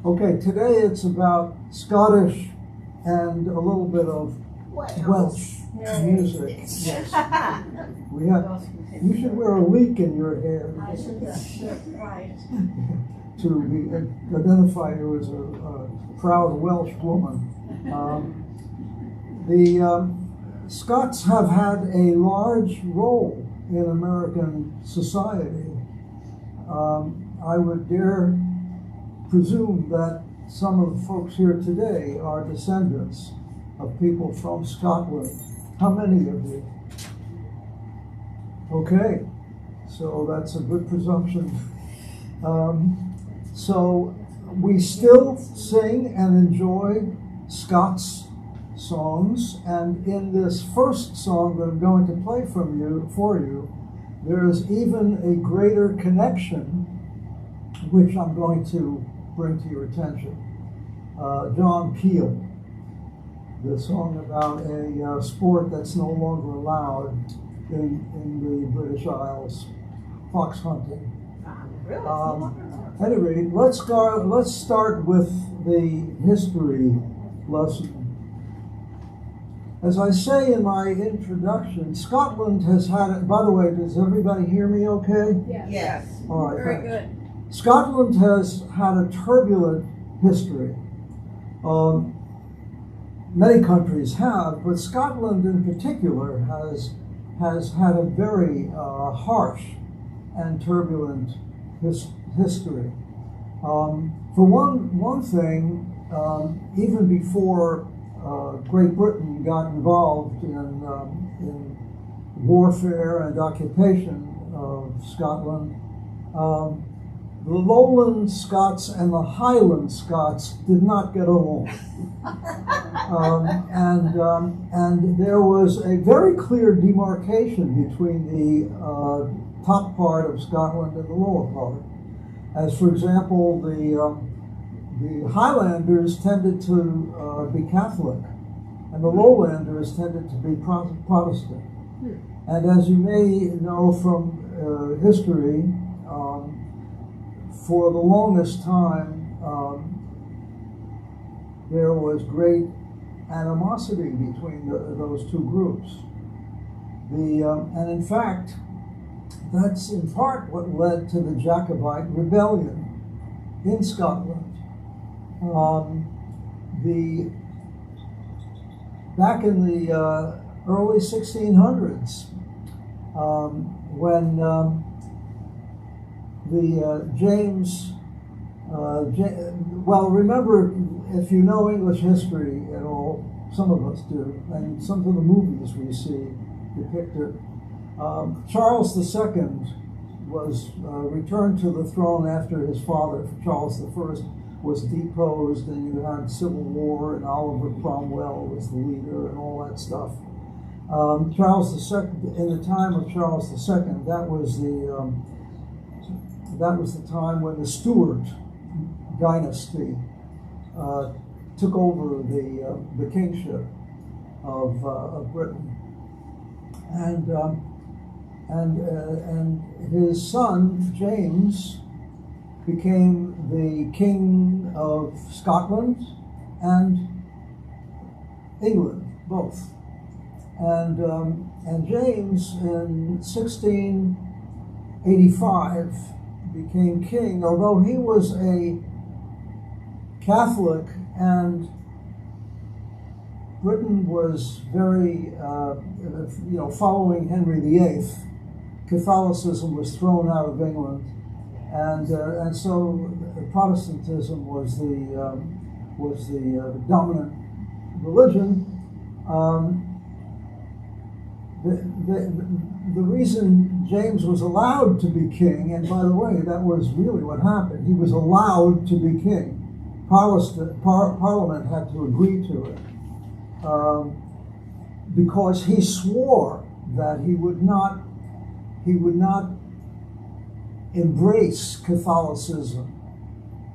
Okay, today it's about Scottish and a little bit of Welsh music. Yes. We have. You should wear a leek in your hair. I should right. To identify you as a proud Welsh woman. The Scots have had a large role in American society. I would dare presume that some of the folks here today are descendants of people from Scotland. How many of you? Okay, so that's a good presumption. So we still sing and enjoy Scots songs, and in this first song that I'm going to play for you, there is even a greater connection, which I'm going to bring to your attention. John Peel, the song about a sport that's no longer allowed in the British Isles, fox hunting. Anyway, let's start with the history lesson. As I say in my introduction, Scotland has had, by the way, does everybody hear me okay? Yes. All right, Very thanks. good. Scotland has had a turbulent history. Many countries have, but Scotland in particular has had a very harsh and turbulent history. For one thing, even before Great Britain got involved in warfare and occupation of Scotland, the Lowland Scots and the Highland Scots did not get along. And there was a very clear demarcation between the top part of Scotland and the lower part. As for example, the Highlanders tended to be Catholic, and the Lowlanders tended to be Protestant. And as you may know from history, for the longest time, there was great animosity between those two groups. And in fact, that's in part what led to the Jacobite rebellion in Scotland. Back in the early 1600s, when remember, if you know English history at all, some of us do, and some of the movies we see depict it. Charles II was returned to the throne after his father, Charles I, was deposed, and you had civil war, and Oliver Cromwell was the leader, and all that stuff. Charles II, in the time of Charles II, that was the time when the Stuart dynasty took over the kingship of Britain, and his son James became the king of Scotland and England, both. And James in 1685 became king, although he was a Catholic, and Britain was very, following Henry VIII. Catholicism was thrown out of England, and so Protestantism was the dominant religion. The reason James was allowed to be king, and by the way, that was really what happened. He was allowed to be king. Parliament had to agree to it because he swore that he would not embrace Catholicism,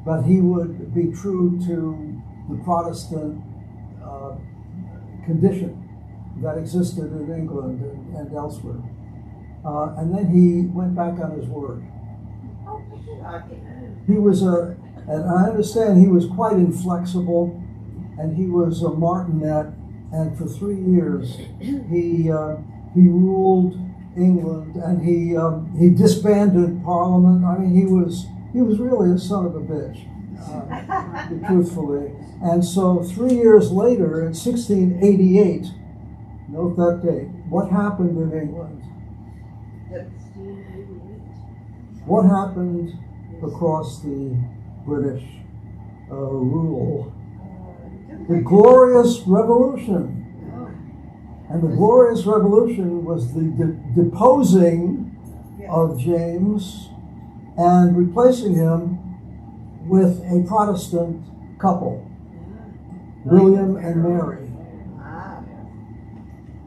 but he would be true to the Protestant condition that existed in England and elsewhere. And then he went back on his word. He was And I understand he was quite inflexible, and he was a martinet, and for 3 years he ruled England, and he disbanded Parliament. I mean, he was really a son of a bitch, truthfully. And so 3 years later, in 1688, note that date, what happened in England? What happened across the British rule? The Glorious Revolution. And the Glorious Revolution was the deposing of James and replacing him with a Protestant couple, William and Mary.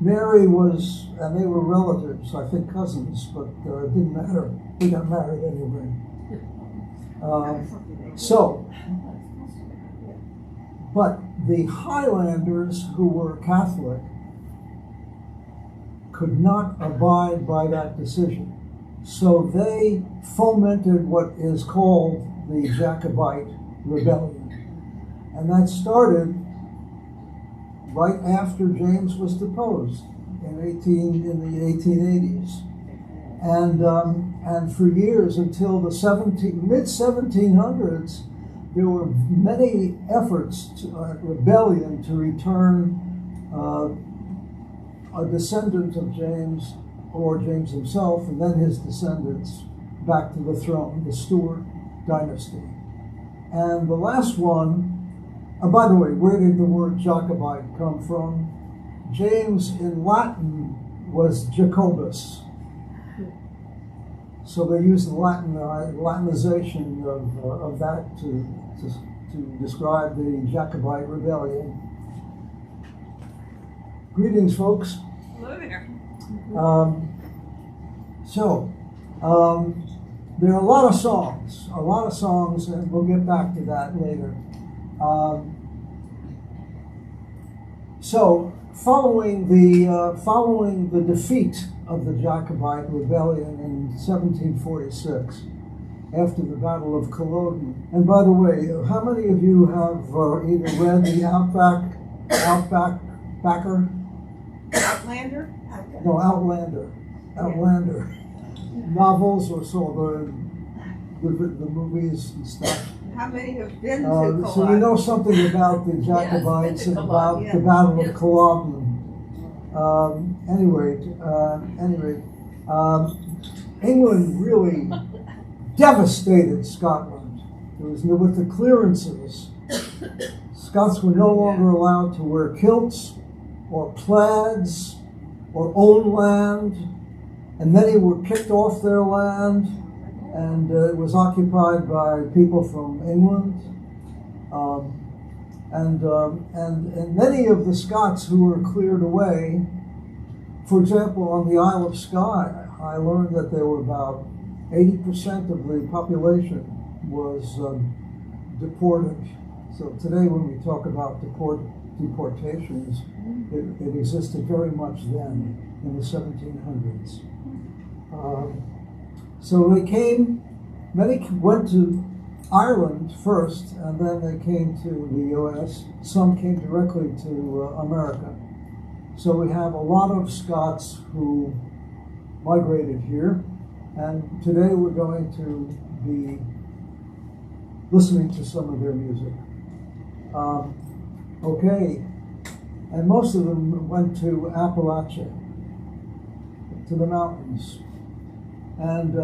Mary was, and they were relatives, I think cousins, but it didn't matter. They got married anyway. But the Highlanders, who were Catholic, could not abide by that decision. So they fomented what is called the Jacobite Rebellion. And that started right after James was deposed in the 1880s. And for years, until the mid-1700s, there were many efforts to rebellion to return a descendant of James, or James himself, and then his descendants, back to the throne, the Stuart dynasty. And the last one, by the way, where did the word Jacobite come from? James in Latin was Jacobus. So they used the Latinization of that to describe the Jacobite rebellion. Greetings, folks. Hello there. There are a lot of songs, and we'll get back to that later. Following the defeat of the Jacobite rebellion in 1746, after the Battle of Culloden, and by the way, how many of you have either read the Outlander? No, Outlander. Novels, or so the movies and stuff. How many have been to So you Culloden? know something about the Jacobites and about the Battle of Culloden. England really devastated Scotland. There was with the clearances. Scots were no longer allowed to wear kilts or plaids or own land, and many were kicked off their land, and it was occupied by people from England. And many of the Scots who were cleared away, for example, on the Isle of Skye, I learned that there were about 80% of the population was deported. So today when we talk about deportations, it existed very much then in the 1700s. So they came, many went to Ireland first, and then they came to the US. Some came directly to America. So we have a lot of Scots who migrated here, and today we're going to be listening to some of their music. Okay, and most of them went to Appalachia, to the mountains. And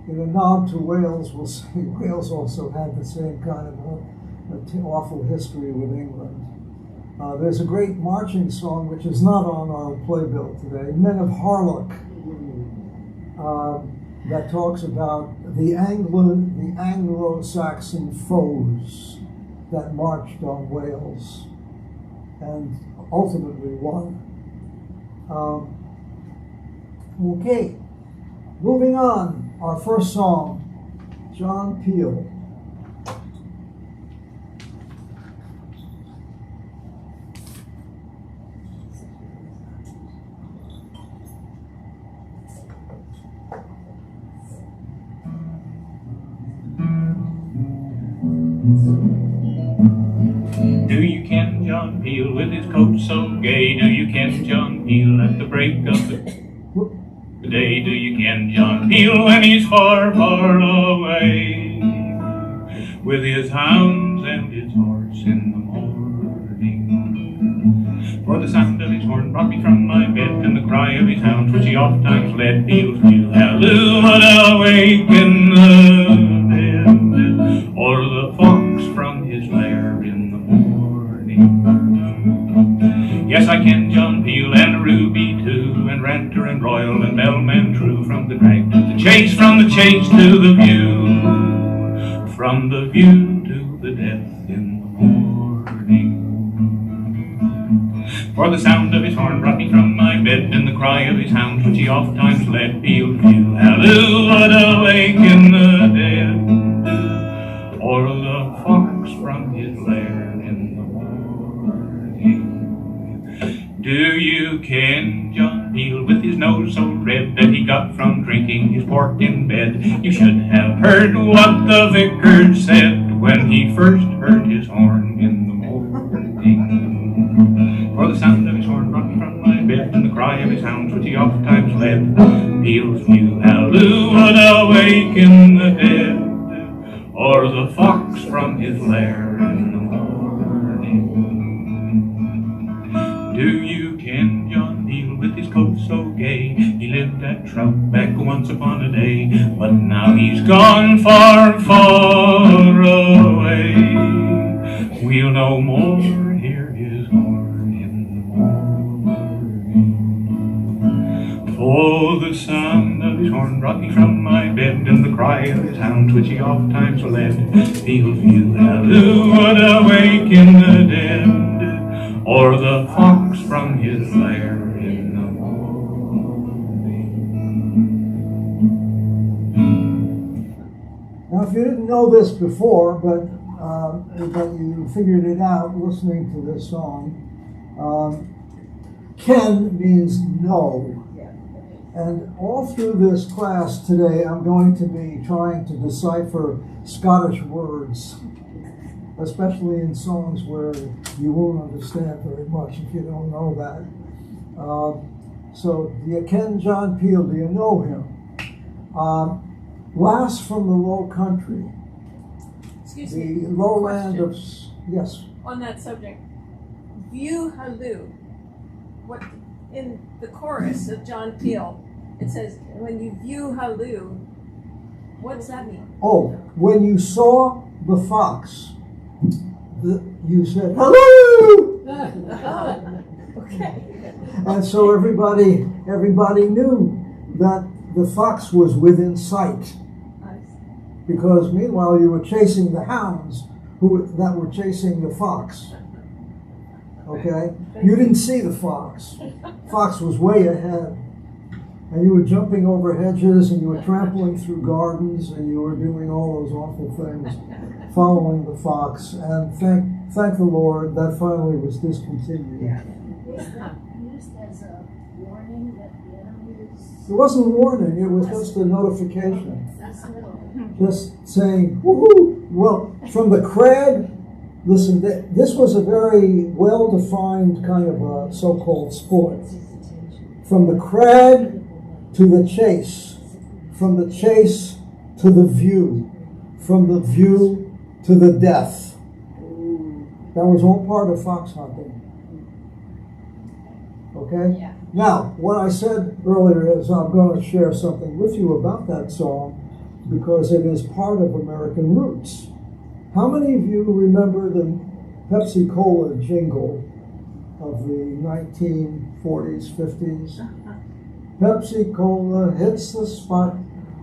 in a nod to Wales, we'll say Wales also had the same kind of awful history with England. There's a great marching song which is not on our playbill today, Men of Harlech, that talks about the Anglo-Saxon foes that marched on Wales and ultimately won. Okay, moving on. Our first song, John Peel. Do you ken John Peel with his coat so gay? Do you ken John Peel at the break of the day? Do you ken John Peel when he's far, far away? With his hounds and his horse in the morning. For the sound of his horn brought me from my bed, and the cry of his hounds, which he oft times led, Peel's new halloo would awaken the dead, or the fox from his lair in the morning. Yes, I ken John Peel and Ruby too, and Ranter and Royal and Bellman true, from the drag to the chase, from the chase to the view, from the view to the death in the morning. For the sound of his horn brought me from my bed, and the cry of his hounds, which he oft times led, Peel's new halloo would awaken the dead, or the fox from his lair in the morning. Do you ken John Peel with his nose so red that he got from drinking his port in bed? You should have heard what the vicar said when he first heard his horn in the morning. For the sound of his horn brought me from my bed, and the cry of his hounds, which he oft times led, Peel's new halloo would awaken the dead, or the fox from his lair in the morning. Do you ken John Peel with his coat so gay? He lived at Troutbeck once upon a day, but now he's gone far, far away. We'll no more hear his horn in the morning. For the sound of his horn brought me from my bed, and the cry of his hounds, which he oft times led, Peel's new halloo would awaken the dead, or the fox from his lair in the morning. Now, if you didn't know this before, but you figured it out listening to this song, ken means know. And all through this class today, I'm going to be trying to decipher Scottish words, especially in songs where you won't understand very much if you don't know that. So, do you ken John Peel? Do you know him? Last from the Low Country. Excuse The me. lowland of, Question. yes. On that subject, view halloo. What in the chorus of John Peel? It says, "When you view halloo." What does that mean? Oh, when you saw the fox, you said, "Hello!" Oh, okay. And so everybody knew that the fox was within sight. Because meanwhile you were chasing the hounds that were chasing the fox. Okay? You didn't see the fox. Fox was way ahead. And you were jumping over hedges, and you were trampling through gardens, and you were doing all those awful things, following the fox. And thank the Lord, that finally was discontinued. Is that used as a warning that the enemy is... It wasn't a warning, it was just a notification. That's little. Just saying, woohoo! Well, from the crag, listen, this was a very well-defined kind of a so-called sport. From the crag to the chase, from the chase to the view, from the view to the death. That was all part of fox hunting. Okay? Yeah. Now, what I said earlier is I'm going to share something with you about that song because it is part of American roots. How many of you remember the Pepsi Cola jingle of the 1940s, 50s? Pepsi Cola hits the spot,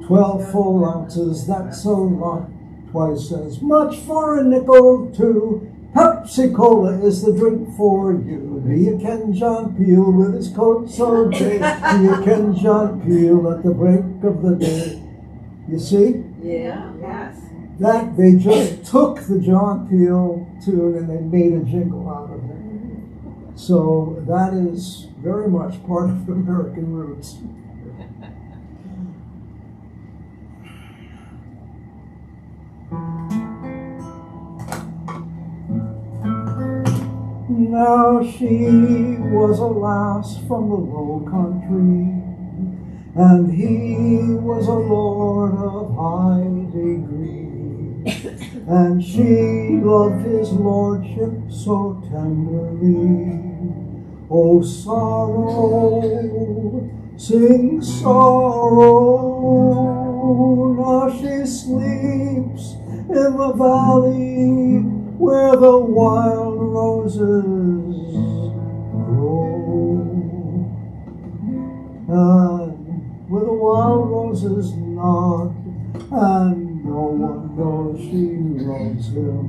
12 full ounces, that's a lot, twice as much for a nickel too. Pepsi Cola is the drink for you. Do you ken John Peel with his coat so gay? Do you ken John Peel at the break of the day? You see? Yeah. Yes. That they just took the John Peel tune and they made a jingle out of it. So that is very much part of American roots. Now she was a lass from the low country, and he was a lord of high degree, and she loved his lordship so tenderly. Oh, sorrow, sing sorrow. Now she sleeps in the valley where the wild roses grow, and where the wild roses nod, and no one knows she loves him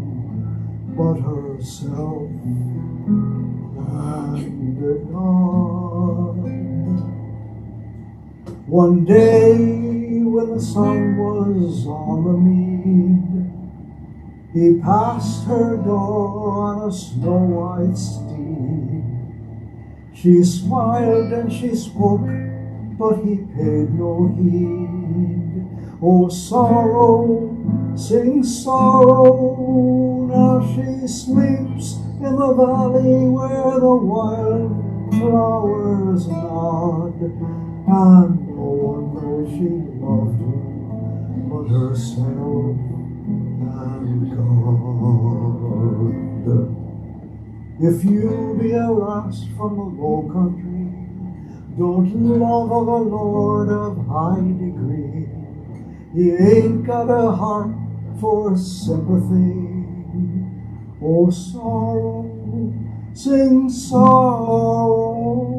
but herself and God. One day when the sun was on the mead, he passed her door on a snow-white steed. She smiled and she spoke, but he paid no heed. Oh, sorrow, sing sorrow. Now she sleeps in the valley where the wild flowers nod, and no one knows she loved him but herself and God. If you be a lass from the low country, don't love of a lord of high degree. He ain't got a heart for sympathy. Oh, sorrow, sing sorrow.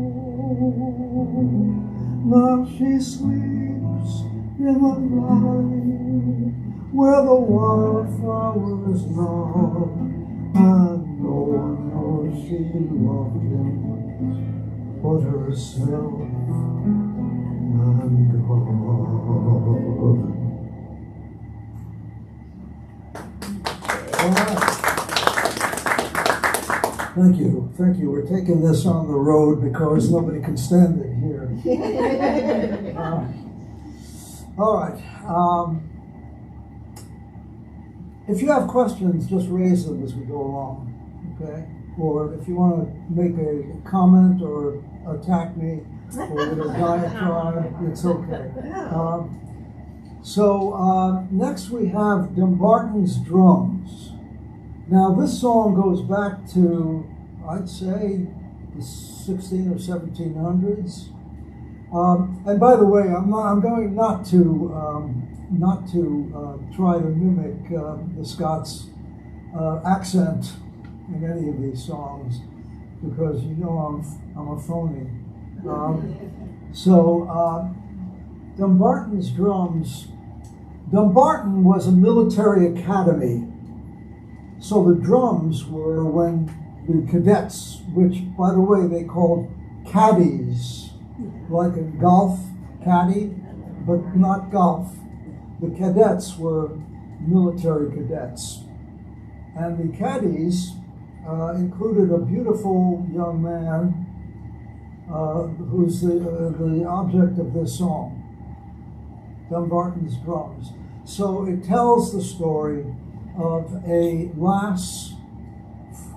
Now she sleeps in the valley where the wildflowers nod, and no one knows she loved him but herself and God. All right. Thank you. We're taking this on the road because nobody can stand it here. All right. If you have questions, just raise them as we go along, okay? Or if you want to make a comment or attack me or a diatribe, it's okay. Next we have Dumbarton's Drums. Now this song goes back to, I'd say, the 16 or 1700s. And by the way, I'm going not to try to mimic the Scots accent in any of these songs, because you know I'm a phony. Dumbarton's Drums. Dumbarton was a military academy, so the drums were when the cadets, which by the way they called caddies, like a golf caddy, but not golf. The cadets were military cadets, and the caddies included a beautiful young man who's the object of this song, Dumbarton's Drums. So it tells the story of a lass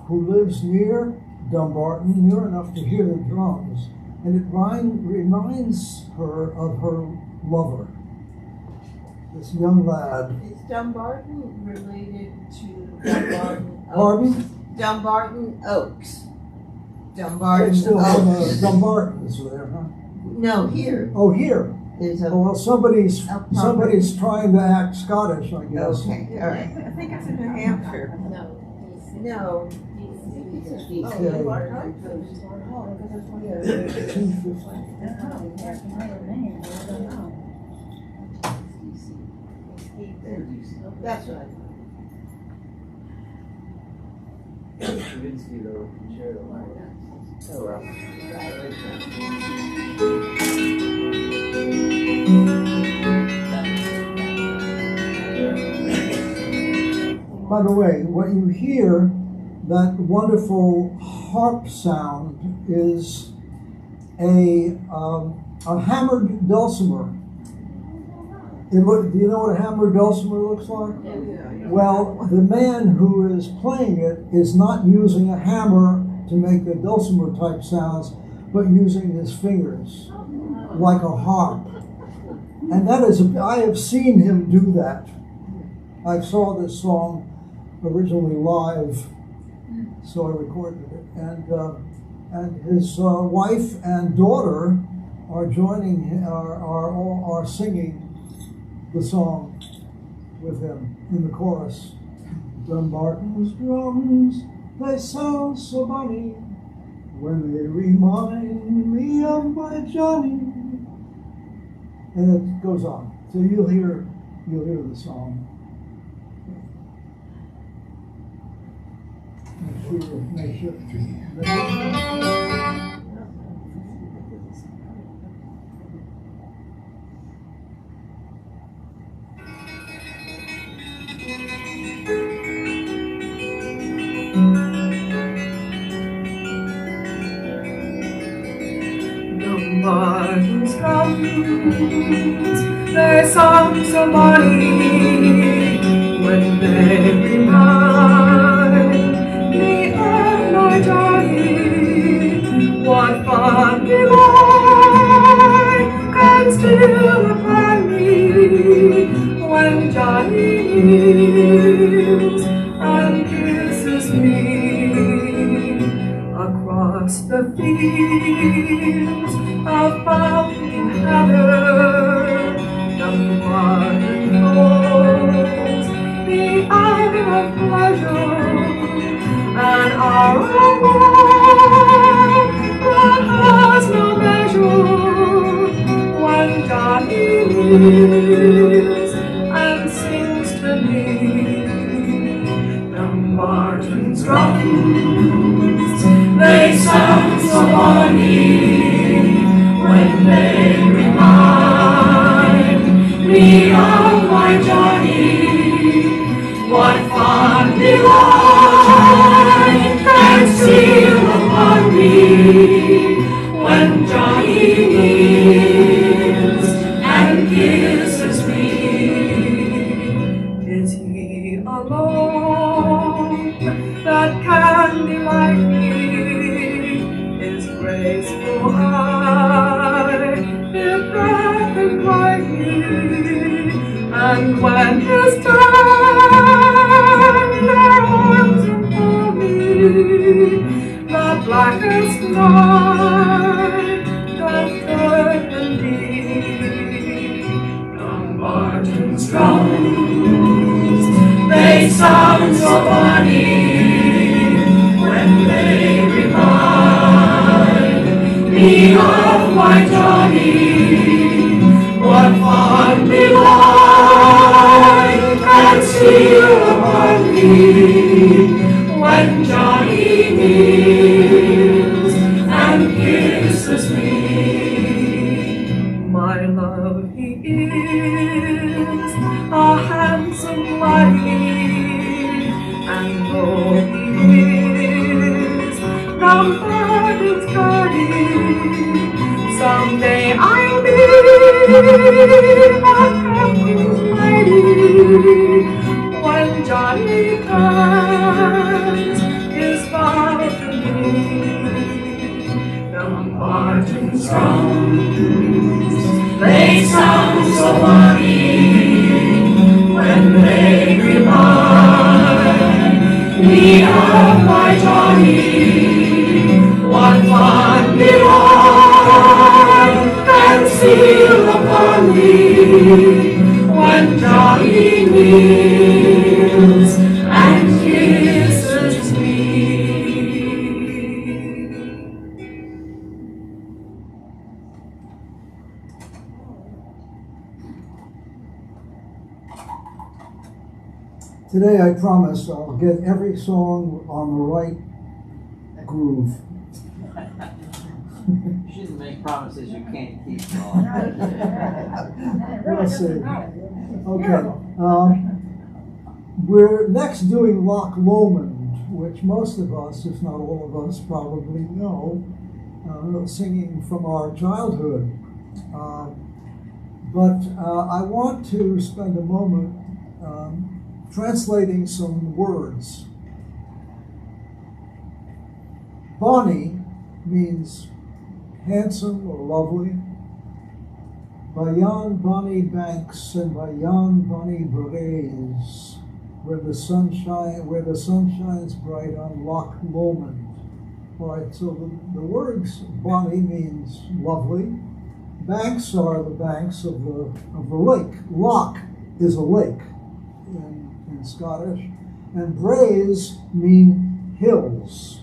who lives near Dumbarton, near enough to hear the drums, and it reminds her of her lover, this young lad. Is Dumbarton related to Dumbarton Oaks? Pardon? Dumbarton Oaks. They Dumbarton still have Oaks. Dumbartons there, huh? No, here. Oh, here. There's a. Oh, well, somebody's property. trying to act Scottish, I guess. Okay, all right. I think it's in New Hampshire. No. That's right. Oh, well. By the way, what you hear, that wonderful harp sound, is a hammered dulcimer. Do you know what a hammered dulcimer looks like? Well, the man who is playing it is not using a hammer to make the dulcimer type sounds, but using his fingers like a harp. And that is, I have seen him do that. I saw this song originally live, so I recorded it. And his wife and daughter are joining, are singing the song with him in the chorus. Dumbarton's drums, they sound so funny when they remind me of my Johnny. And it goes on. So you'll hear the song. Make sure. Martin's drums, they sound so bonny when they remind me of my Johnny. What fun delight can steal upon me when Johnny kneels and kisses me across the fields of fountain heather. Dumbarton knows the hour of pleasure, an hour of love that has no measure, when Johnny kneels and sings to me. Dumbarton's drums, they sound so bonny when they remind me of my Johnny. What fun delight can steal upon me when Johnny kneels and kisses me. Is he alone that can delight me? His graceful eye, his breath and brightly, and when his tender arms enfold me, the blackest night doth turn indeed. Dumbarton's drums, they sound so funny when they remind me of my Johnny. What fun delight can steal upon me when Johnny kneels and kisses me. My love, he is a handsome laddie, and though he is Dumbarton's guardian, someday I'll be a captain's lady when Johnny turns his vow to me. Dumbarton's drums, they sound so funny when they remind me of my Johnny. What fun delight can steal upon me when Johnny kneels and kisses me. Today I promise I'll get every song on the right groove. You shouldn't make promises you can't keep, Paul. We'll see. Okay. We're next doing Loch Lomond, which most of us, if not all of us, probably know, singing from our childhood. But I want to spend a moment translating some words. Bonnie means handsome or lovely. By yon bonny banks and by yon bonny braes, where the sun shines bright on Loch Lomond. All right, so the words bonny means lovely. Banks are the banks of the lake. Loch is a lake in Scottish. And braes mean hills,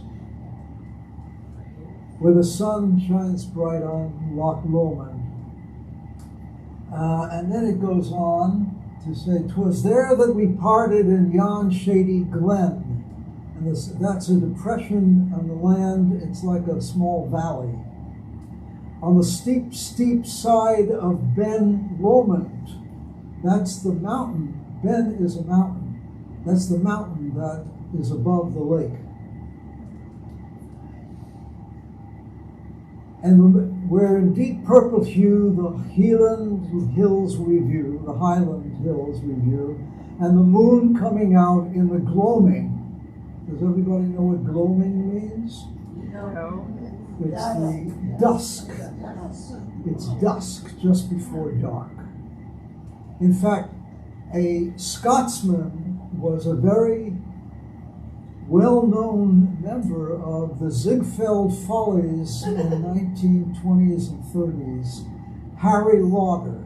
where the sun shines bright on Loch Lomond. And then it goes on to say, "'Twas there that we parted in yon shady glen." And that's a depression on the land. It's like a small valley. On the steep, steep side of Ben Lomond. That's the mountain. Ben is a mountain. That's the mountain that is above the lake. And where in deep purple hue the Highland hills we view, and the moon coming out in the gloaming. Does everybody know what gloaming means? No. It's the dusk. It's dusk just before dark. In fact, a Scotsman was a very well-known member of the Ziegfeld Follies in the 1920s and 30s, Harry Lauder.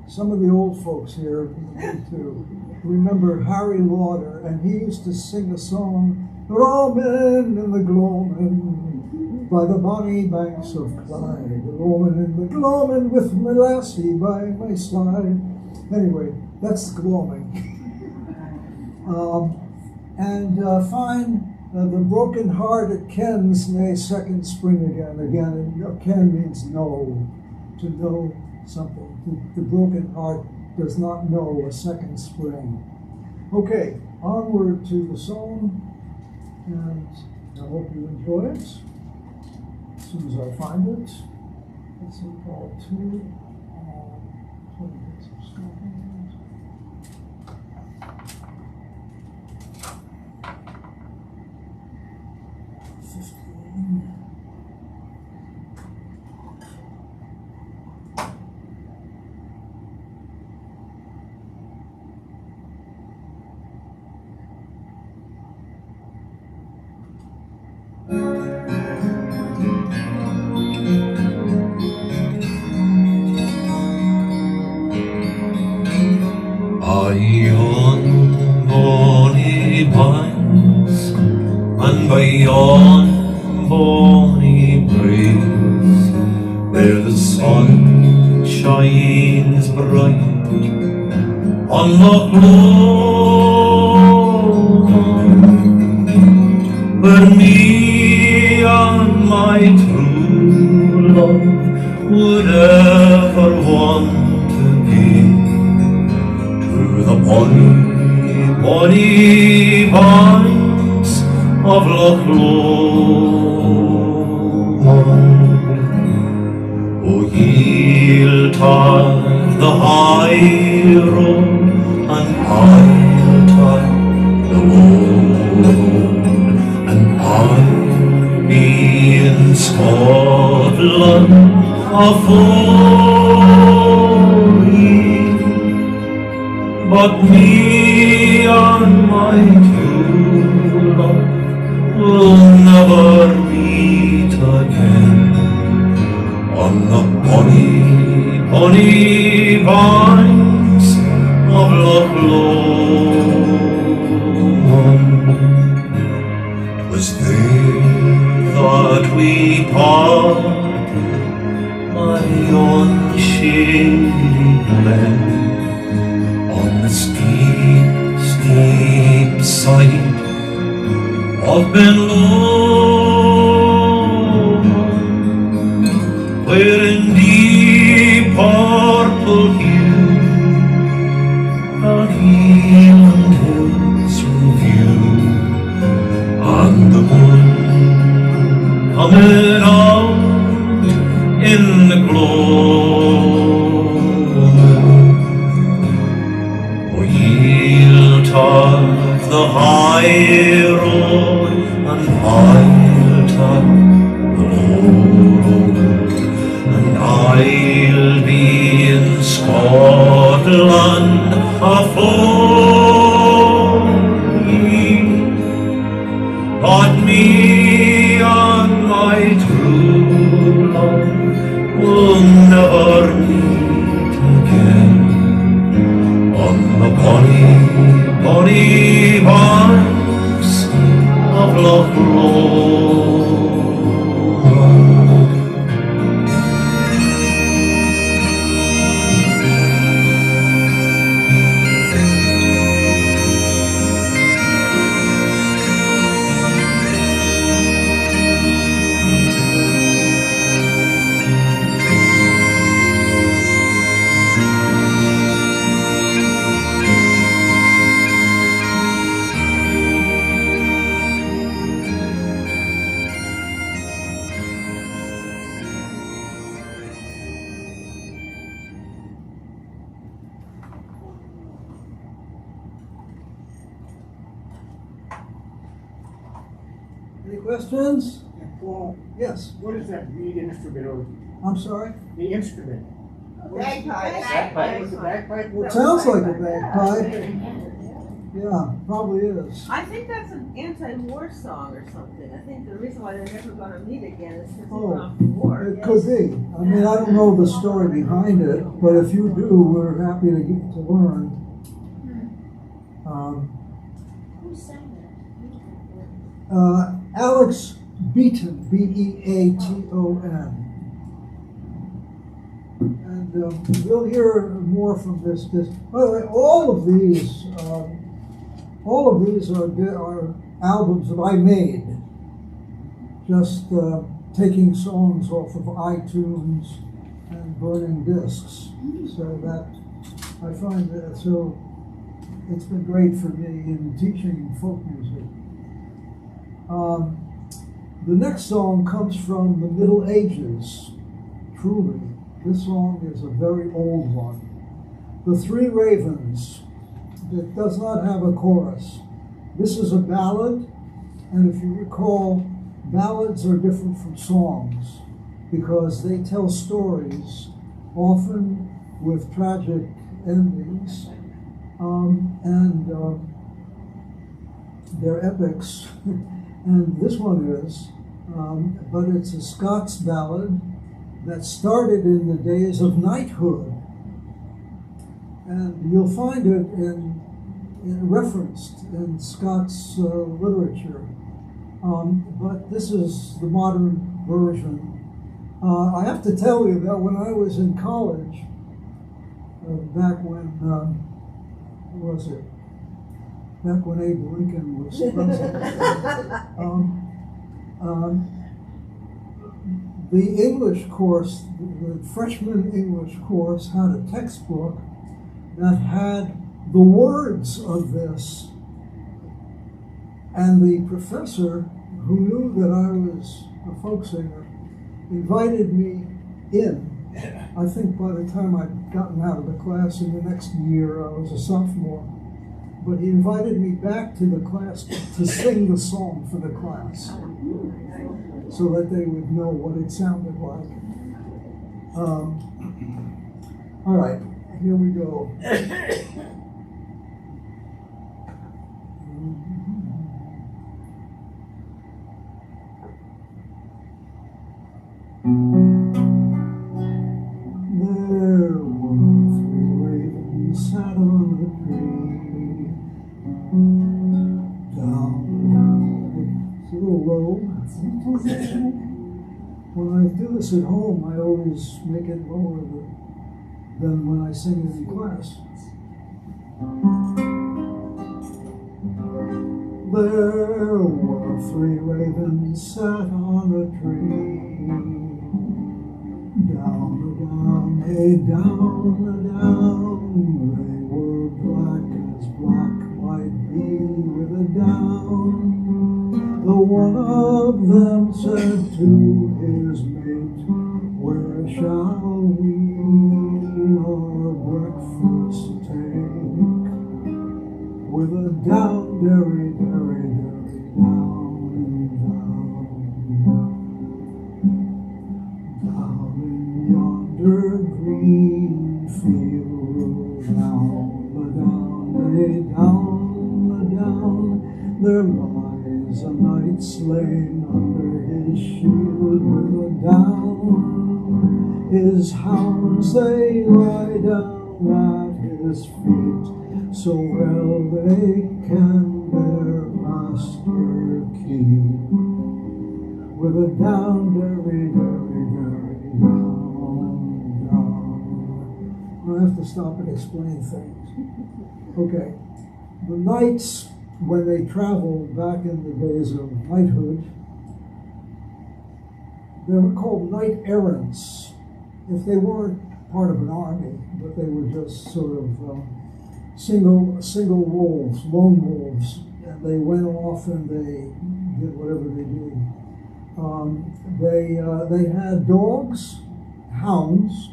Some of the old folks here need to remember Harry Lauder, and he used to sing a song, "We're all men in the gloaming, by the bonny banks of Clyde, roaming in the gloaming with my lassie by my side." Anyway, that's gloaming. Find the broken heart it kens nae second spring again. And ken means know, to know something. The broken heart does not know a second spring. Okay, onward to the song, and I hope you enjoy it. As soon as I find it, let's see, call 2. Yon bonny banks and by yon bonny breeze, where the sun shines bright on Loch Lomond, where me and my true love would ever want to be. The bonny, bonny banks of Loch Lomond. O ye'll take the high road, and I'll take the low road, and I'll be in Scotland afore ye. But me and my true love will never meet again on the bonny, bonny banks of Loch Lomond. 'Twas there that we parted, my own shady glen, on the steep, steep side of Ben Lomond, where in deep purple hue our Highland hills we view, and the moon coming out in the glow. We'll take the high road, and I'll take the Lord, and I'll be in Scotland afore ye. But me and my true love will never meet again on the bonny, bonny banks of Loch Lomond. Any questions? Well, Yes. what is that reed instrument? I'm sorry? The instrument? Bagpipe. What's a bagpipe? It sounds like a bagpipe. Yeah, probably is. I think that's an anti-war song or something. I think the reason why they're never going to meet again is because they went off to war. It could be. I mean, I don't know the story behind it, but if you do, we're happy to get to learn. Who sang that? Alex Beaton, Beaton. And we'll hear more from this. By the way, all of these are albums that I made, just taking songs off of iTunes and burning discs. So that I find that so it's been great for me in teaching folk music. The next song comes from the Middle Ages. Truly, this song is a very old one. The Three Ravens. It does not have a chorus. This is a ballad, and if you recall, ballads are different from songs because they tell stories, often with tragic endings, and they're epics. And this one is, but it's a Scots ballad that started in the days of knighthood. And you'll find it in referenced in Scots literature. But this is the modern version. I have to tell you that when I was in college, back when, what was it? Back when Abe Lincoln was president, the English course, the freshman English course, had a textbook that had the words of this. And the professor, who knew that I was a folk singer, invited me in. I think by the time I'd gotten out of the class in the next year, I was a sophomore. But he invited me back to the class to sing the song for the class so that they would know what it sounded like. All right, here we go. There were three ravens sat on a tree. Down, it's a little low. When I do this at home, I always make it lower than when I sing it in class. There were three ravens sat on a tree. Down, hey, down, they were black as black might be with a down. The one of them said to his mate, where shall we our breakfast take? With a down, derry, derry, derry, down, down. lies a knight slain under his shield with a down. His hounds they lie down at his feet, so well they can their master keep. With a down, derry, derry, derry, down. I have to stop and explain things. Okay. The knights, when they traveled back in the days of knighthood, they were called knight errants. If they weren't part of an army, but they were just sort of single wolves, lone wolves, and they went off and they did whatever they did. They had dogs, hounds,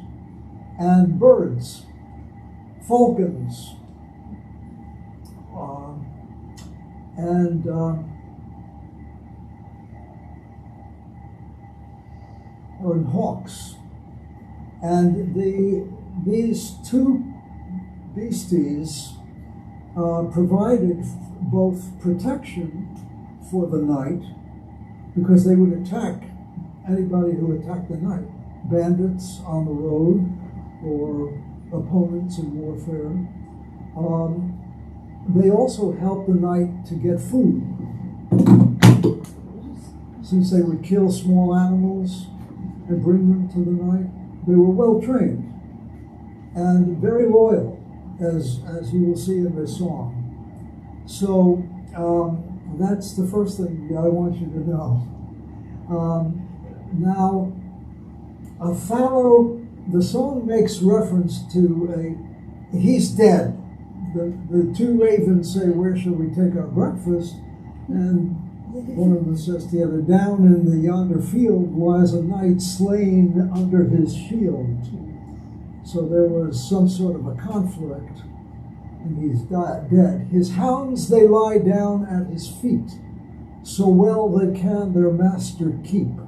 and birds, falcons, and hawks. And these two beasties provided both protection for the knight, because they would attack anybody who attacked the knight, bandits on the road or opponents in warfare. They also helped the knight to get food, since they would kill small animals and bring them to the knight. They were well trained and very loyal, as you will see in this song. So that's the first thing I want you to know. Now, a fallow, the song makes reference to he's dead. The two ravens say, "Where shall we take our breakfast?" And one of them says to the other, "Down in the yonder field lies a knight slain under his shield." So there was some sort of a conflict, and he's dead. His hounds, they lie down at his feet, so well they can their master keep.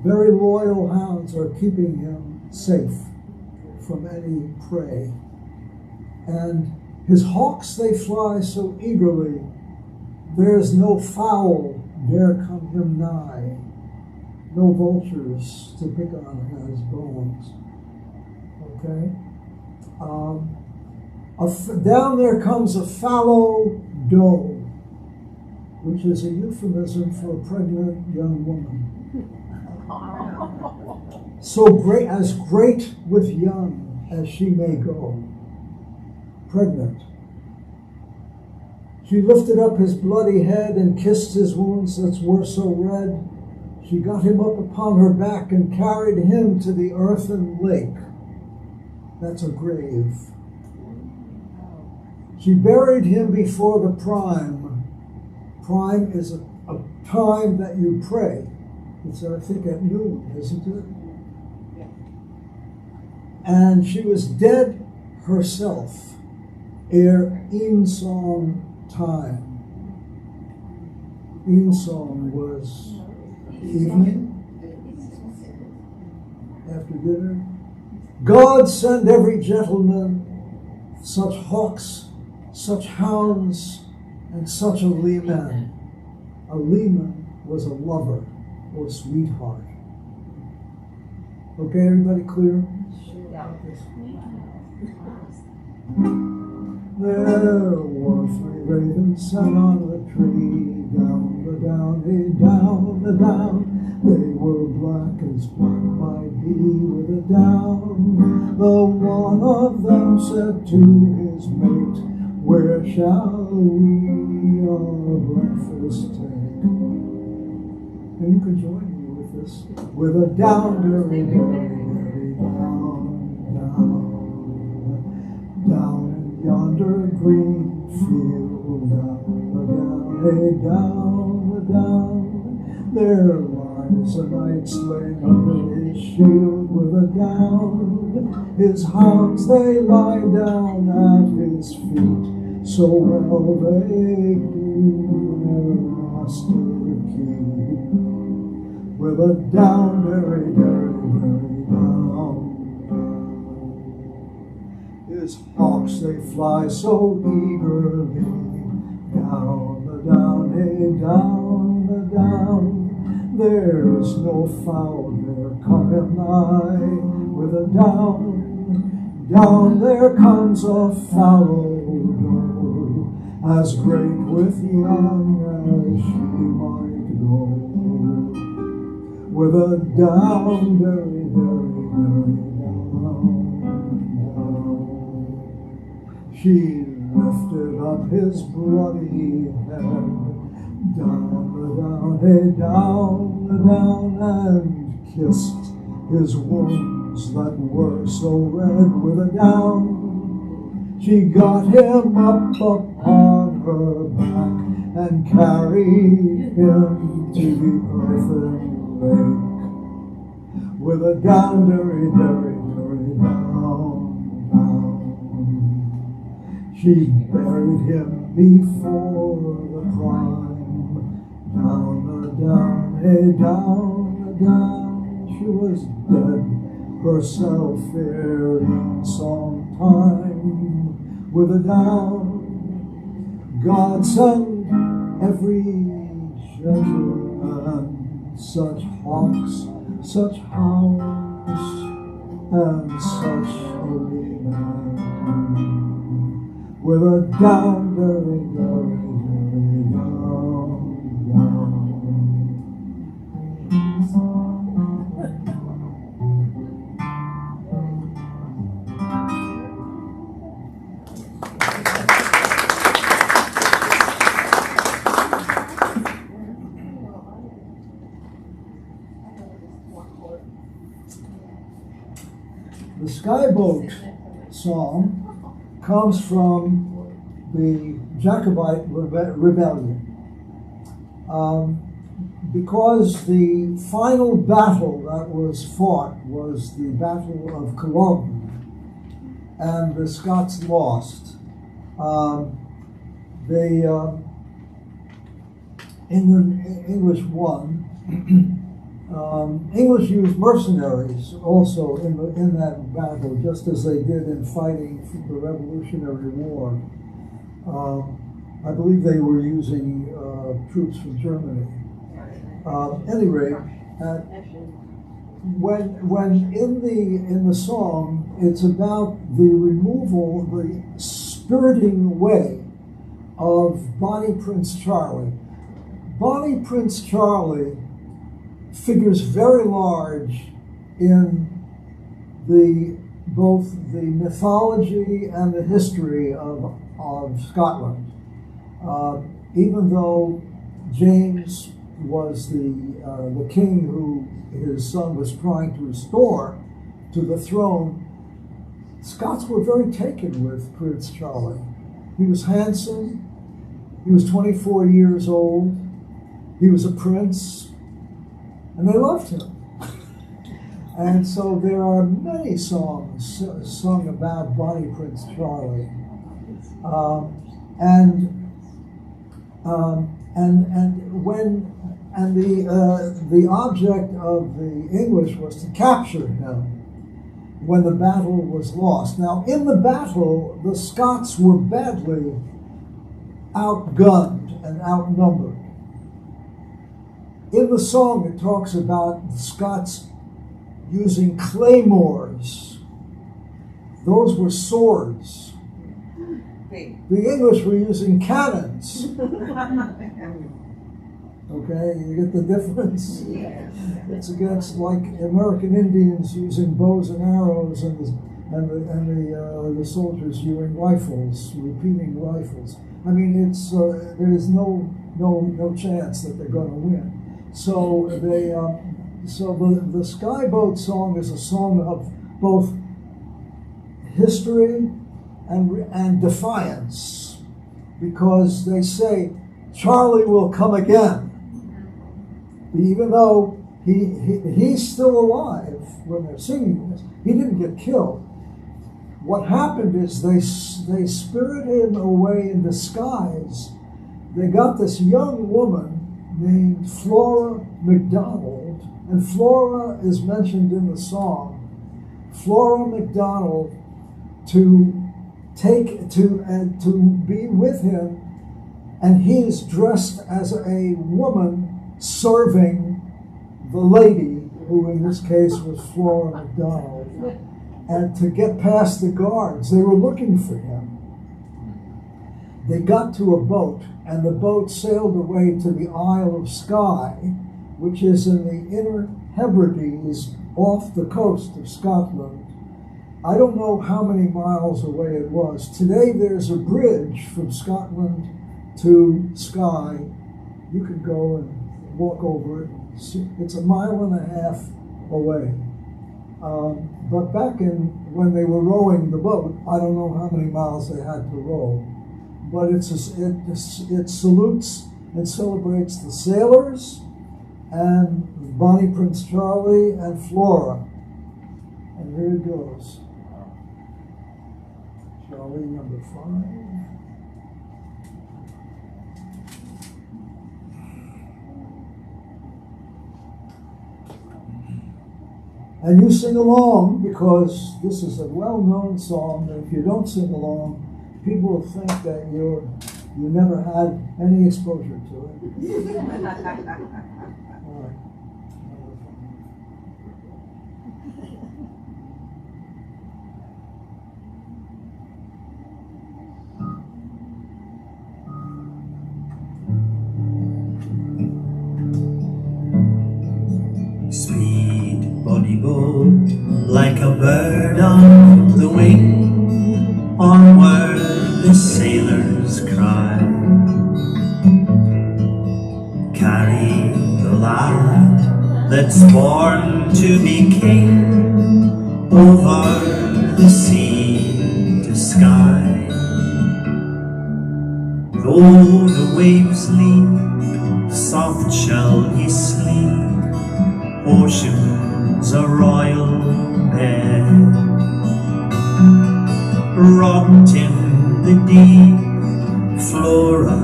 Very loyal hounds are keeping him safe from any prey. And his hawks, they fly so eagerly, there's no fowl dare come him nigh, no vultures to pick on his bones. Okay? Down there comes a fallow doe, which is a euphemism for a pregnant young woman. So great with young as she may go, pregnant. She lifted up his bloody head and kissed his wounds that were so red. She got him up upon her back and carried him to the earthen lake. That's a grave. She buried him before the prime. Prime is a time that you pray. It's, I think, at noon, isn't it? And she was dead herself ere evensong time. Evensong was evening, after dinner. God send every gentleman such hawks, such hounds, and such a leman. A leman was a lover or sweetheart. Okay, everybody clear? There were three ravens sat on the tree, down the down, hey, down the down. They were black as black might be with a down. The one of them said to his mate, "Where shall we our breakfast take?" And you can join me with this. With a down, derry, derry, derry, down, down, down in yonder green field, down, hey, down, there lies a knight slain under his shield with a down. His hounds, they lie down at his feet, so well they do their master keep. With a down, derry, derry, derry, down. His hawks, they fly so eagerly, down the down, hey, down, down, there's no foul there, come him nigh. With a down, down, there comes a fallow doe, as great with young as she might go. With a down, very, very, very down. She lifted up his bloody head, down, hey, down, and kissed his wounds that were so red. With a down, she got him up upon her back and carried him to the earthen lake. With a down, very, very, very down, down. She buried him before the prime. Down, hey, down, she was dead herself ere some time. With a down, God sent every gentleman such hawks, such hounds, and such holy men. With a down, very, very, very down, down. The Skyboat song comes from the Jacobite rebellion. Because the final battle that was fought was the Battle of Culloden, and the Scots lost. English won. English used mercenaries also in that battle, just as they did in fighting the Revolutionary War. I believe they were using troops from Germany. At any rate, when in the song, it's about the removal, the spiriting away of Bonnie Prince Charlie. Bonnie Prince Charlie figures very large in both the mythology and the history of Scotland. Even though James was the king who his son was trying to restore to the throne, Scots were very taken with Prince Charlie. He was handsome. He was 24 years old. He was a prince. And they loved him. And so there are many songs sung about Bonnie Prince Charlie. The object of the English was to capture him when the battle was lost. Now, in the battle, the Scots were badly outgunned and outnumbered. In the song, it talks about the Scots using claymores. Those were swords. The English were using cannons. Okay, you get the difference? It's against, like, American Indians using bows and arrows, and the soldiers using rifles, repeating rifles. I mean, it's there is no chance that they're going to win. So the Skyboat song is a song of both history and defiance, because they say Charlie will come again, even though he's still alive when they're singing this. He didn't get killed. What happened is they spirited him away in disguise. They got this young woman named Flora MacDonald, and Flora is mentioned in the song. Flora MacDonald, to be with him and he is dressed as a woman serving the lady, who in this case was Flora McDonald. And to get past the guards, they were looking for him. They got to a boat, and the boat sailed away to the Isle of Skye, which is in the Inner Hebrides off the coast of Scotland. I don't know how many miles away it was. Today there's a bridge from Scotland to Skye. You could go and walk over it. It's a mile and a half away. But back when they were rowing the boat, I don't know how many miles they had to row. But it salutes and celebrates the sailors and Bonnie Prince Charlie and Flora. And here it goes. Charlie, number 5. And you sing along, because this is a well-known song, and if you don't sing along, people will think that you never had any exposure to it. All right. Speed, bonny boat, like a bird on the wing, onward the sailors cry. Carry the lad that's born to be king, over the sea to Skye. Though the waves leap, soft shall he sleep, ocean's a royal bed. Rocked in the deep, Flora,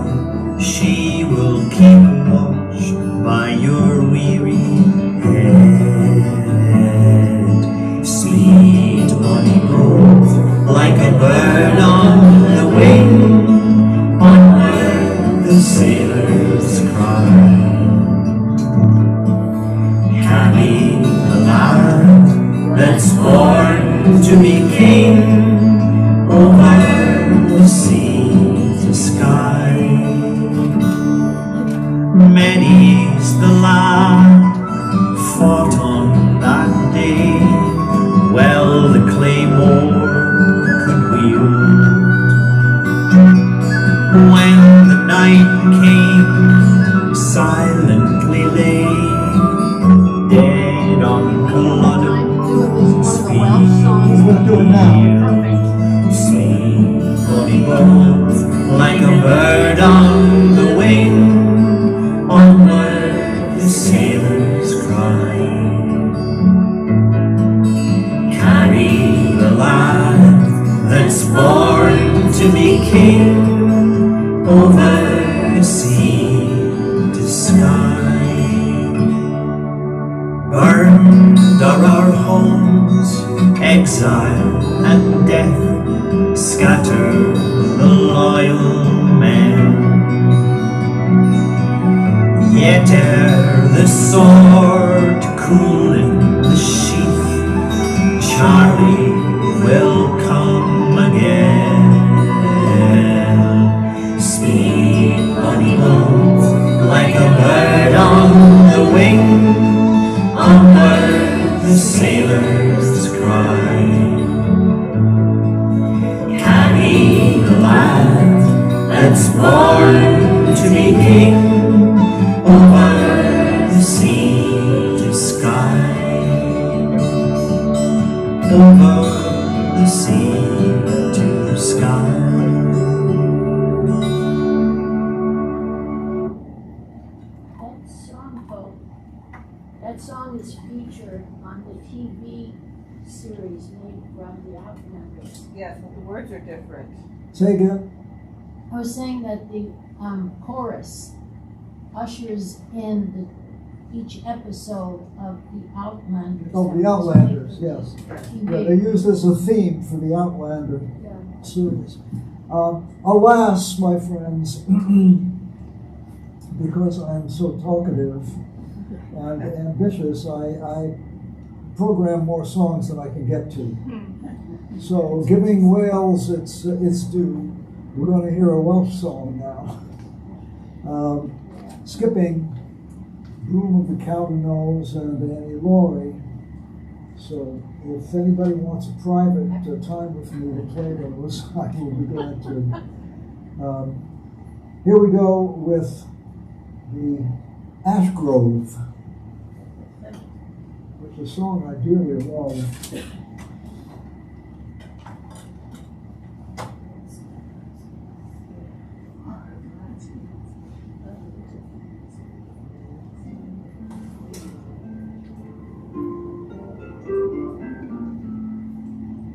she will keep watch by your weary head. Sweet bonny boat, like a bird on the wing, onward the sailors cry. Carry the lad that's born to be king, over the sea to Skye. Many's the lad fought on that day, well the claymore could wield. When the night came, silently lay dead on Culloden's We're going to do it now. Sweet bonny boat, like a bird on the wing, onward the sailors cry. Carry the lad that's born to be king, over the sea to Skye. Burned are our homes, exile and death scatter the loyal men. Yet ere the sword cool in the sheath, Charlie will come again. Speed bonny boat, like a bird on the wing, onward the sailors cry. Carry the lad that's born to be king, over the sea to Skye. Over the sea to Skye. That song is featured on the TV series made from the Outlanders. Yes, but the words are different. Say again. I was saying that the chorus ushers in each episode of the Outlanders. Oh, that the was Outlanders, made yes. for Yeah, TV. they use this as a theme for the Outlander Yeah. series. Alas, my friends, because I'm so talkative and ambitious, I program more songs than I can get to. So giving Wales its due, we're going to hear a Welsh song now. Skipping Broom of the Cowdenolls and Annie Laurie. So if anybody wants a private time with me to play those, I will be glad to. Here we go with the Ash Grove, which is a song I dearly love.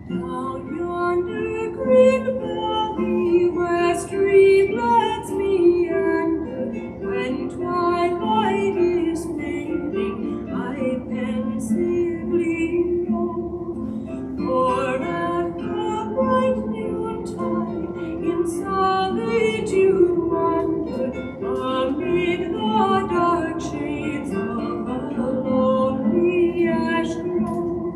Down yonder green valley where streamlets meander, when twilight is fading, I pensively rove. For at the bright noontide in solitude wander, amid the dark shades of a lonely ash grove.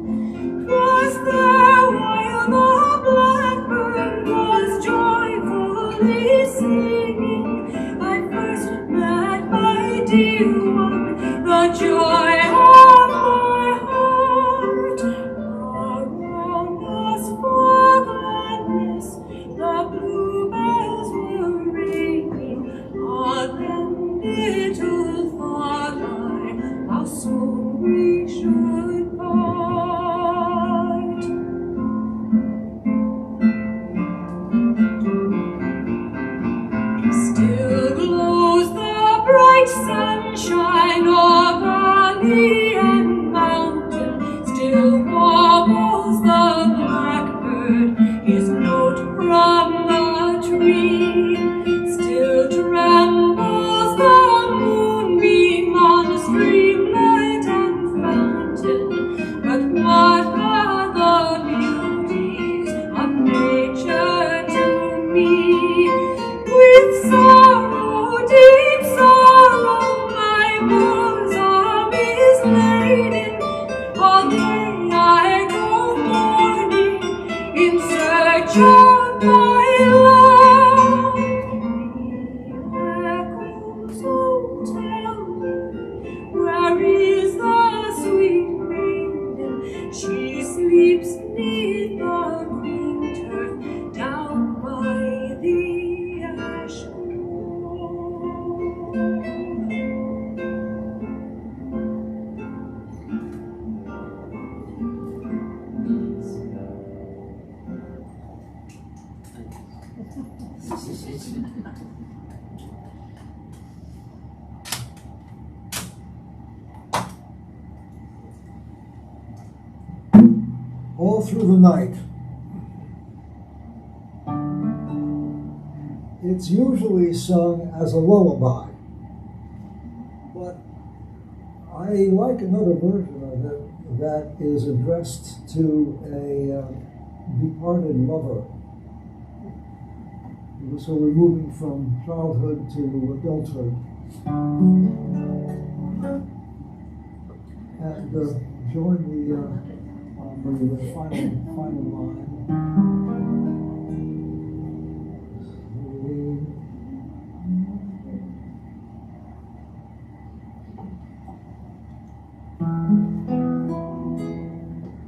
'Twas there while the blackbird was joyfully singing, I first met my dear one, the joy of my heart. Around us for gladness the bluebells were ringing. Ah, then little thought I how soon we should part. Still glows the bright sunshine of valley and mountain, still warbles the blackbird his note from the tree, still trembles the moonbeam on streamlet and fountain. But what are the beauties of nature to me? With sorrow, deep sorrow, my bosom is laden. All day I go mourning in search of my love. The echoes, oh, tell me, where is the sweet maiden? She sleeps 'neath the green turf down by the ash grove. All through the night. It's usually sung as a lullaby, but I like another version of it that is addressed to a departed lover. So we're moving from childhood to adulthood. And join me on the final line.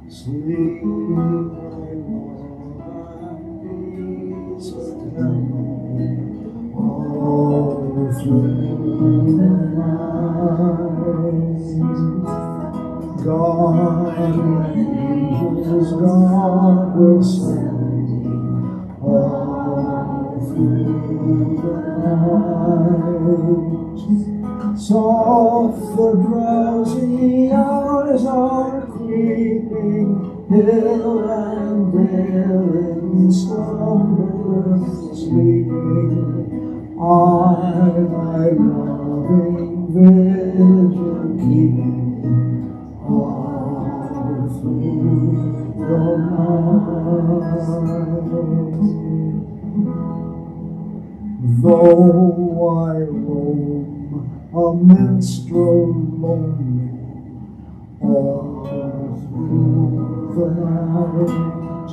Sleep, my love, and peace attend me all through the night. God and angels, God will send me all through the night. Soft the drowsy hours are creeping, hill and dale in slumber sleeping. I, my loving vigil keeping all through the night. Though I roam a minstrel lonely all through the night.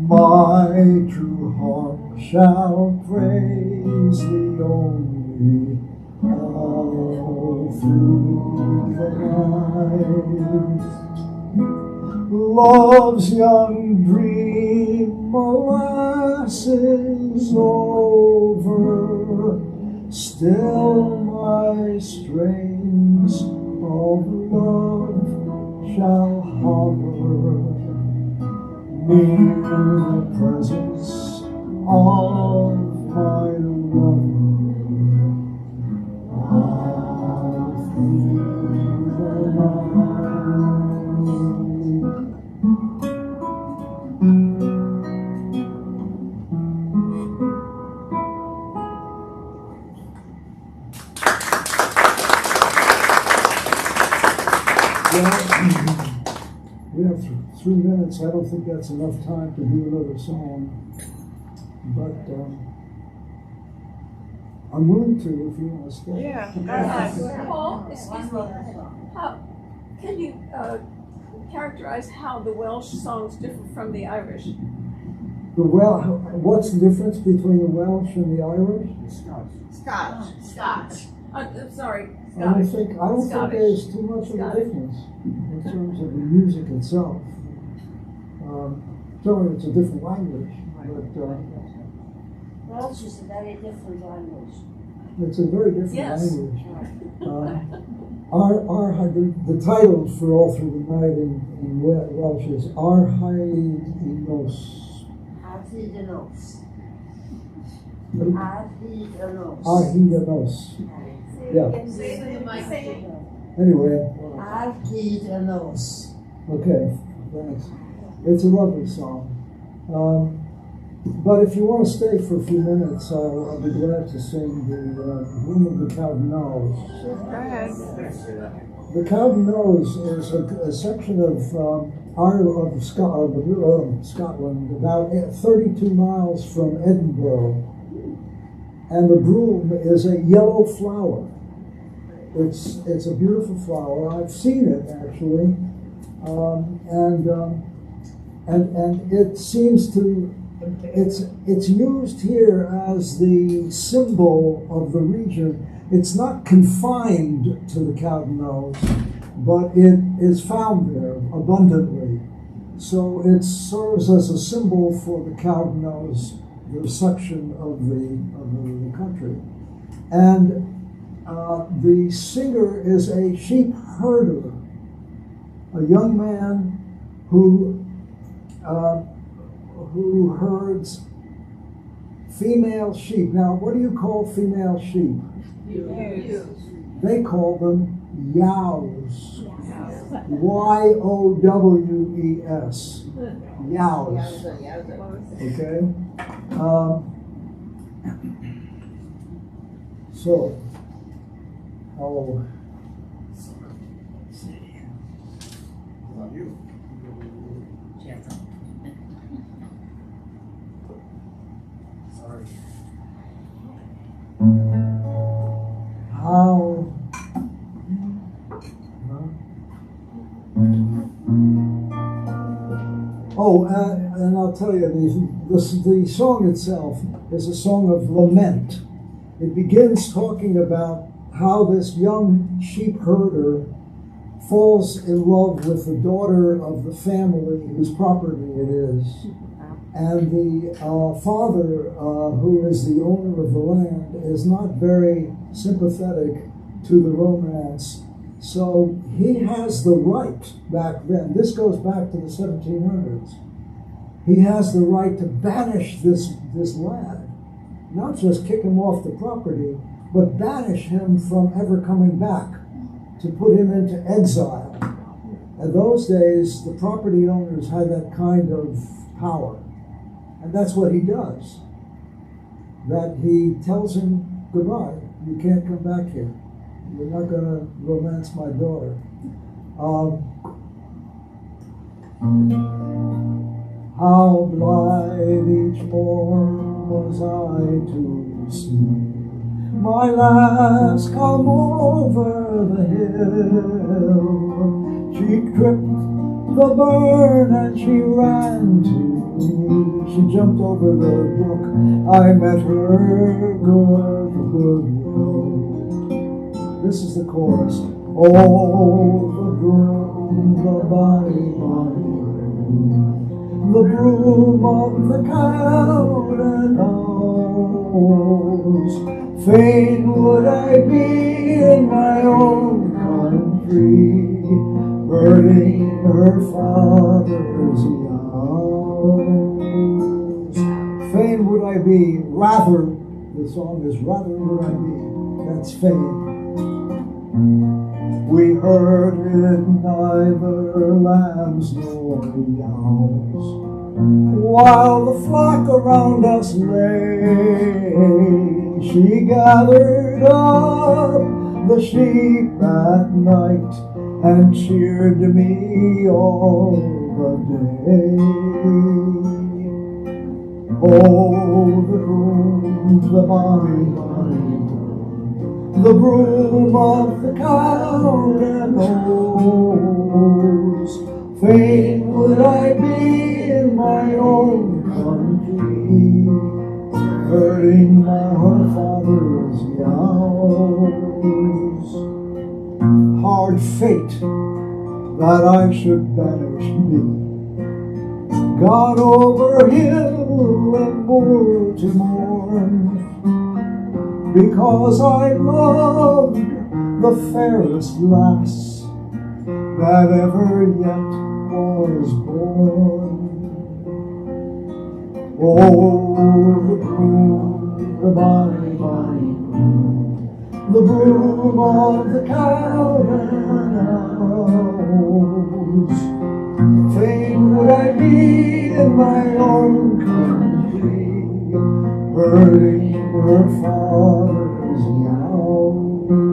My true heart shall praise thee only all through the night. Love's young dream, alas, is over. Still my strains of love shall hover near the presence of my lover. All through the We have 3 minutes. I don't think that's enough time to do another song, but I'm willing to if you want to stay. Yeah. Paul, excuse me. How can you characterize how the Welsh songs differ from the Irish? What's the difference between the Welsh and the Irish? Scotch. I'm sorry, I don't Scottish. think there's too much of a difference in terms of the music itself. Certainly it's a different language, but Welsh is a very different language. it's a very different Yes. language. The title for All Through the Night in Welsh is Ar Haid I Nos. Arhidanos. Arhidanos. Ar Haid I Nos. Yeah. Anyway, Arhidanos. okay, thanks. It's a lovely song. But if you want to stay for a few minutes, I'll be glad to sing the Room of the Cowden-Nose. Go ahead. The Cowden-Nose is a section of Ireland, of Scotland, about 32 miles from Edinburgh. And the broom is a yellow flower. It's a beautiful flower. I've seen it actually, and it seems to. It's used here as the symbol of the region. It's not confined to the Cowden-Nose, but it is found there abundantly. So it serves as a symbol for the Cowden-Nose, the section of the country. And the singer is a sheep herder, a young man who herds female sheep. Now, what do you call female sheep? They call them yows. Y-O-W-E-S. Yows. Okay? So, and I'll tell you, the song itself is a song of lament. It begins talking about how this young sheep herder falls in love with the daughter of the family whose property it is. And the father, who is the owner of the land, is not very sympathetic to the romance. So he has the right back then, this goes back to the 1700s, he has the right to banish this lad, not just kick him off the property, but banish him from ever coming back, to put him into exile. In those days, the property owners had that kind of power. And that's what he does. That he tells him, goodbye, you can't come back here. You're not going to romance my daughter. How blithe each morn was I to see my lass, come over the hill. She tripped the burn and she ran to me. She jumped over the brook. I met her goodwill. This is the chorus. Oh, the broom, the bonny, bonny broom, the broom of the cowden knows. Fain would I be in my own country, herding her father's ewes. Fain would I be, rather, the song is rather would I be, that's fain. We herded neither lambs nor ewes, while the flock around us lay. She gathered up the sheep at night and cheered me all the day. Oh, the broom, the bonny, bonny broom, the broom of the cowden knows. Fain would I be in my own country, herding my father's ewes. Hard fate that I should banish me, gone over hill and moor to mourn, because I loved the fairest lass that ever yet was born. Oh, the broom, the bonny, bonny broom, the broom of the cowden knows. Fain would I be in my own country, herding her father's ewes.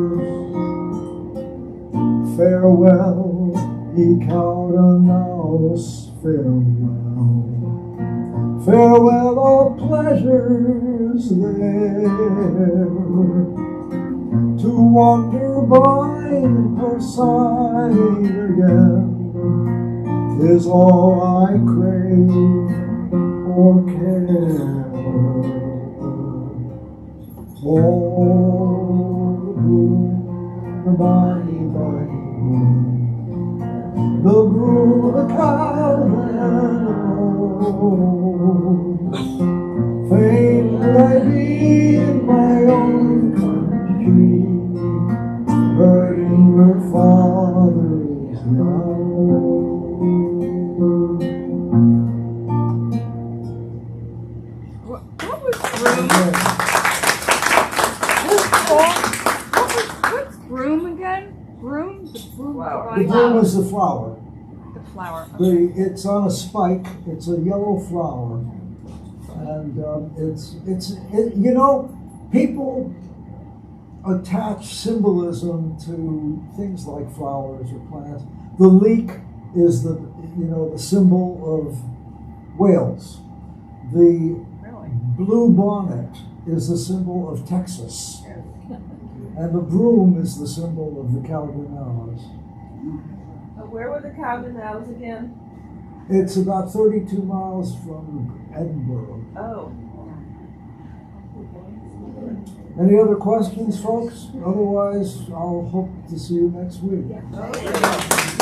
Farewell, ye cowden knows, farewell. Farewell, all pleasures there, to wander by her side again is all I crave or care. Oh, the broom, the bonny, bonny broom, the broom the cowden knows. Fain would I be in my own country, herding her father's ewes. What was broom? What's broom again? Broom? The broom. The broom is the flower. The flower. It's on a spike. It's a yellow flower, and you know, people attach symbolism to things like flowers or plants. The leek is the symbol of Wales. The blue bonnet is the symbol of Texas, and the broom is the symbol of the Cowden Knows. Where were the Cowden Knows again? It's about 32 miles from Edinburgh. Oh. Any other questions, folks? Otherwise, I'll hope to see you next week. Okay.